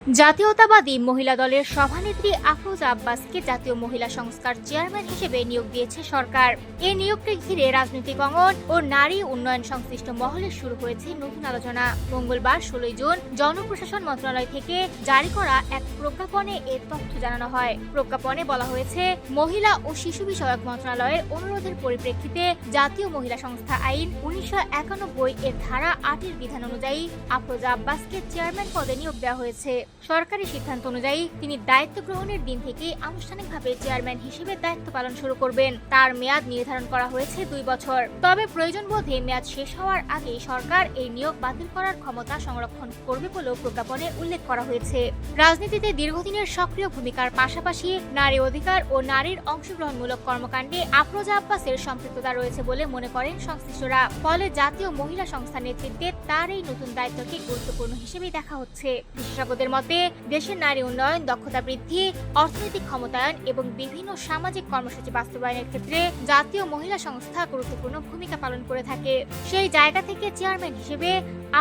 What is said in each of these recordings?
জাতীয়তাবাদী মহিলা দলের সভানেত্রী আফরোজা আব্বাসকে জাতীয় মহিলা সংস্থার চেয়ারম্যান হিসেবে নিয়োগ দিয়েছে সরকার। এই নিয়োগকে ঘিরে রাজনৈতিক অঙ্গন ও নারী উন্নয়ন সংশ্লিষ্ট মহলে শুরু হয়েছে নতুন আলোচনা। মঙ্গলবার 16 জুন জনপ্রশাসন মন্ত্রণালয় থেকে জারি করা এক প্রজ্ঞাপনে এ তথ্য জানানো হয়। প্রজ্ঞাপনে বলা হয়েছে, মহিলা ও শিশু বিষয়ক মন্ত্রণালয়ের অনুরোধের পরিপ্রেক্ষিতে জাতীয় মহিলা সংস্থা আইন 1991 এর ধারা 8 এর বিধান অনুযায়ী আফরোজা আব্বাসকে চেয়ারম্যান পদে নিয়োগ দেওয়া হয়েছে। সরকারি সিদ্ধান্ত অনুযায়ী তিনি দায়িত্ব গ্রহণের দিন থেকে আনুষ্ঠানিকভাবে চেয়ারম্যান হিসেবে দায়িত্ব পালন শুরু করবেন। তার মেয়াদ নির্ধারণ করা হয়েছে 2 বছর। তবে প্রয়োজন বোধে মেয়াদ শেষ হওয়ার আগেই সরকার এই নিয়োগ বাতিল করার ক্ষমতা সংরক্ষণ করবে বলেও প্রজ্ঞাপনে উল্লেখ করা হয়েছে। রাজনীতিতে দীর্ঘদিনের সক্রিয় ভূমিকার পাশাপাশি নারী অধিকার ও নারীর অংশগ্রহণমূলক কর্মকাণ্ডে আফরোজা আব্বাসের সম্পৃক্ততা রয়েছে বলে মনে করেন সংশ্লিষ্টরা। ফলে জাতীয় মহিলা সংস্থার নেতৃত্বে তার এই নতুন দায়িত্বকে গুরুত্বপূর্ণ হিসেবেই দেখা হচ্ছে। বিশেষজ্ঞদের মতে, দেশের নারী উন্নয়ন, দক্ষতা বৃদ্ধি, অর্থনৈতিক ক্ষমতায়ন এবং বিভিন্ন সামাজিক কর্মসূচি বাস্তবায়নের ক্ষেত্রে জাতীয় মহিলা সংস্থা গুরুত্বপূর্ণ ভূমিকা পালন করে থাকে। সেই জায়গা থেকে চেয়ারম্যান হিসেবে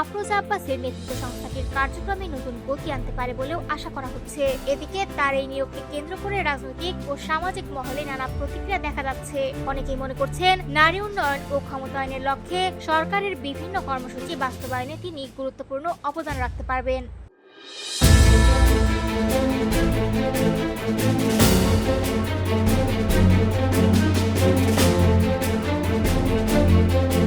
আফরোজা আব্বাসের নেতৃত্ব সংস্থাটির কার্যক্রমে নতুন গতি আনতে পারে বলেও আশা করা হচ্ছে। এদিকে তার এই নিয়োগকে কেন্দ্র করে রাজনৈতিক ও সামাজিক মহলে নানা প্রতিক্রিয়া দেখা যাচ্ছে। অনেকেই মনে করছেন, নারী উন্নয়ন ও ক্ষমতায়নের লক্ষ্যে সরকারের বিভিন্ন কর্মসূচি বাস্তবায়নে তিনি গুরুত্বপূর্ণ অবদান রাখতে পারবেন।